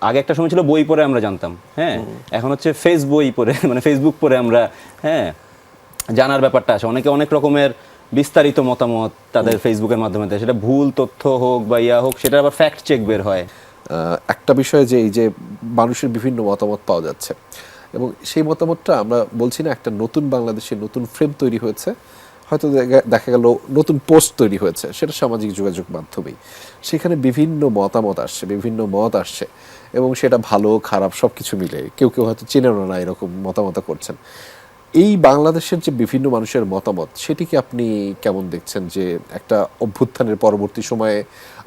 আগে একটা সময় ছিল বই পড়ে আমরা জানতাম, হ্যাঁ, এখন হচ্ছে বই পড়ে মানে ফেসবুক পড়ে আমরা, হ্যাঁ, জানার ব্যাপারটা আসে। অনেকে অনেক রকমের বিস্তারিত মতামত তাদের ফেসবুকের মাধ্যমে দেয়, সেটা ভুল তথ্য হোক বা ইয়া হোক, সেটা আবার ফ্যাক্ট চেক বের হয়। একটা বিষয় যে এই যে মানুষের বিভিন্ন মতামত পাওয়া যাচ্ছে এবং সেই মতামতটা আমরা বলছি না একটা নতুন বাংলাদেশের নতুন ফ্রেম তৈরি হয়েছে, হয়তো দেখা গেল নতুন পোস্ট তৈরি হয়েছে, সেটা সামাজিক যোগাযোগ মাধ্যমেই, সেখানে বিভিন্ন মতামত আসছে, বিভিন্ন মত আসছে এবং সেটা ভালো খারাপ সব কিছু মিলে কেউ কেউ হয়তো চেনেনও না এরকম মতামত করছেন। এই বাংলাদেশের যে বিভিন্ন মানুষের মতামত, সেটিকে আপনি কেমন দেখছেন যে একটা অভ্যুত্থানের পরবর্তী সময়ে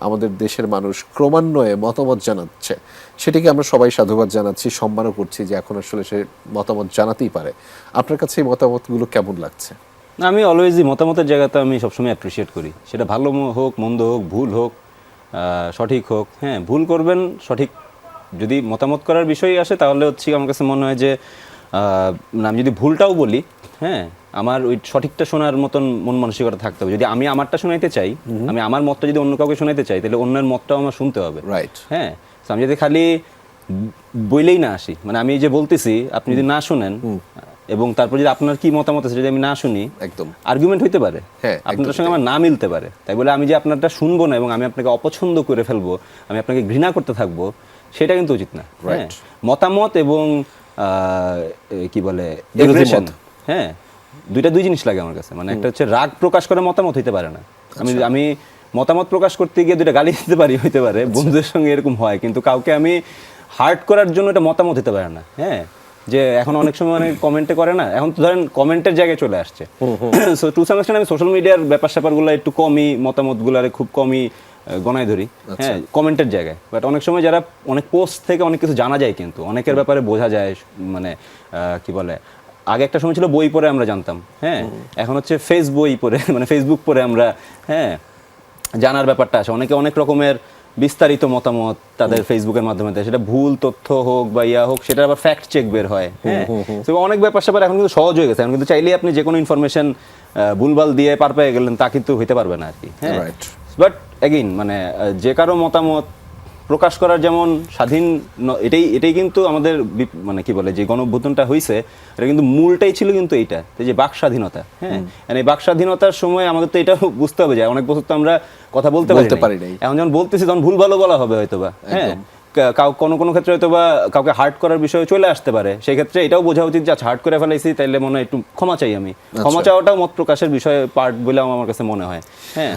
আমাদের দেশের মানুষ ক্রমান্বয়ে মতামত জানাচ্ছে, সেটিকে আমরা সবাই সাধুবাদ জানাচ্ছি, সম্মানও করছি যে এখন আসলে সে মতামত জানাতেই পারে। আপনার কাছে এই মতামতগুলো কেমন লাগছে? না, আমি অলওয়েজই মতামতের জায়গাতে আমি সবসময় অ্যাপ্রিসিয়েট করি, সেটা ভালো হোক মন্দ হোক, ভুল হোক সঠিক হোক। হ্যাঁ, ভুল করবেন সঠিক যদি মতামত করার বিষয় আসে তাহলে হচ্ছে আমার কাছে মনে হয় যে আমি যদি ভুলটাও বলি, হ্যাঁ, আমার ওই সঠিকটা শোনার মতন মন মানসিকতা থাকতে হবে। যদি আমি আমারটা শোনাইতে চাই, আমি আমার মতটা যদি অন্য কাউকে শোনাইতে চাই, তাহলে অন্যের মতটাও আমার শুনতে হবে, রাইট? হ্যাঁ, আমি যদি খালি বইলেই না আসি, মানে আমি যে বলতেছি আপনি যদি না শুনেন এবং তারপর যদি আপনার কি মতামত আছে যদি আমি না শুনি, একদম আর্গুমেন্ট হইতে পারে, হ্যাঁ, আপনার সঙ্গে আমার না মিলতে পারে। তাই বলে আমি যে আপনারটা শুনবো না এবং আমি আপনাকে অপছন্দ করে ফেলবো, আমি আপনাকে ঘৃণা করতে থাকবো, সেটা কিন্তু উচিত না। হ্যাঁ, মতামত এবং কি বলে এগ্রেশন, হ্যাঁ, দুই জিনিস লাগে আমার কাছে। মানে একটা হচ্ছে রাগ প্রকাশ করে মতামত হইতে পারে না। আমি মতামত প্রকাশ করতে গিয়ে দুইটা গালি দিতে পারি, হইতে পারে, বন্ধুদের সঙ্গে এরকম হয়, কিন্তু কাউকে আমি হার্ট করার জন্য এটা মতামত হতে পারে না। হ্যাঁ, যে এখন অনেক সময় অনেক কমেন্টে করে না, এখন তো ধরেন কমেন্টের জায়গায় চলে আসছে। সো টু সাম এক্সটেন্ট আমি সোশ্যাল মিডিয়ার ব্যাপার স্যাপারগুলো একটু কমই, মতামতগুলারে খুব কমই গণায় ধরি, হ্যাঁ, কমেন্টের জায়গায়। বাট অনেক সময় যারা অনেক পোস্ট থেকে অনেক কিছু জানা যায়, কিন্তু অনেকের ব্যাপারে বোঝা যায়, মানে কি বলে, আগে একটা সময় ছিল বই পড়ে আমরা জানতাম, হ্যাঁ, এখন হচ্ছে বই পড়ে মানে ফেসবুক পড়ে আমরা, হ্যাঁ, জানার ব্যাপারটা আসে। অনেকে অনেক রকমের বিস্তারিত মতামত তাদের ফেসবুকের মাধ্যমে দেয়, সেটা ভুল তথ্য হোক বা ইয়া হোক, সেটা আবার ফ্যাক্ট চেক বের হয়। হ্যাঁ, তো অনেক ব্যাপার স্যাপার এখন কিন্তু সহজ হয়ে গেছে, এখন কিন্তু চাইলেই আপনি যে কোনো ইনফরমেশন ভুলভাল দিয়ে পার পেয়ে গেলেন, তা কিন্তু হইতে পারবে না আর কি। হ্যাঁ, বাট এগেইন মানে যে কারো মতামত প্রকাশ করার যেমন স্বাধীন, এটাই কিন্তু আমাদের মানে কি বলে যে গণঅভ্যুত্থানটা হয়েছে, এটা কিন্তু মূলটাই ছিল কিন্তু এইটা, যে বাক স্বাধীনতা। হ্যাঁ, এই বাক স্বাধীনতার সময় আমাদের তো এটা বুঝতে হবে যে অনেক বছর তো আমরা কথা বলতে পারি নাই। এখন যখন বলতেছি তখন ভুল ভালো বলা হবে হয়তোবা, হ্যাঁ, কোনো ক্ষেত্রে হয়তোবা কাউকে হার্ট করার বিষয় চলে আসতে পারে, সেই ক্ষেত্রে এটাও বোঝা উচিত যে হার্ট করে ফেলাইছি, তাইলে মনে হয় একটু ক্ষমা চাই। আমি ক্ষমা চাওয়াটাও মত প্রকাশের বিষয়ে পার্ট বলে আমার কাছে মনে হয়। হ্যাঁ।